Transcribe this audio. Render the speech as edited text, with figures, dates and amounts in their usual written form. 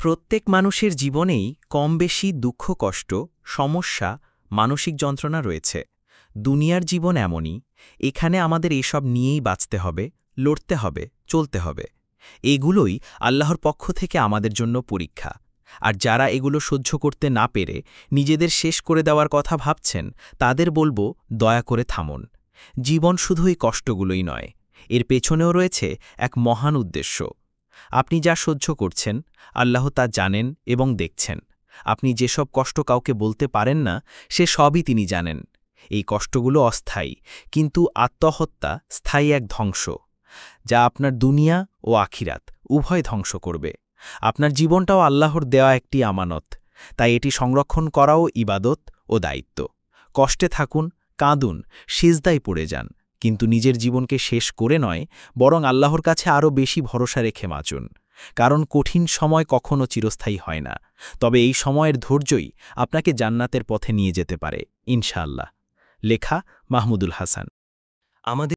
প্রত্যেক মানুষের জীবনেই কম বেশি দুঃখ কষ্ট সমস্যা মানসিক যন্ত্রণা রয়েছে। দুনিয়ার জীবন এমনই, এখানে আমাদের এসব নিয়েই বাঁচতে হবে, লড়তে হবে, চলতে হবে। এগুলোই আল্লাহর পক্ষ থেকে আমাদের জন্য পরীক্ষা। আর যারা এগুলো সহ্য করতে না পেরে নিজেদের শেষ করে দেওয়ার কথা ভাবছেন, তাদের বলবো দয়া করে থামুন। জীবন শুধু এই কষ্টগুলোই নয়, এর পেছনেও রয়েছে এক মহান উদ্দেশ্য। আপনি যা সহ্য করছেন, আল্লাহ তা জানেন এবং দেখছেন। আপনি যেসব কষ্ট কাউকে বলতে পারেন না, সে সবই তিনি জানেন। এই কষ্টগুলো অস্থায়ী, কিন্তু আত্মহত্যা স্থায়ী এক ধ্বংস, যা আপনার দুনিয়া ও আখিরাত উভয় ধ্বংস করবে। আপনার জীবনটাও আল্লাহর দেওয়া একটি আমানত, তাই এটি সংরক্ষণ করাও ইবাদত ও দায়িত্ব। কষ্টে থাকুন, কাঁদুন, সিজদায় পড়ে যান, কিন্তু নিজের জীবনকে শেষ করে নয়, বরং আল্লাহর কাছে আরও বেশি ভরসা রেখে বাঁচুন। কারণ কঠিন সময় কখনো চিরস্থায়ী হয় না, তবে এই সময়ের ধৈর্যই আপনাকে জান্নাতের পথে নিয়ে যেতে পারে ইনশাআল্লাহ। লেখা মাহমুদুল হাসান। আমাদের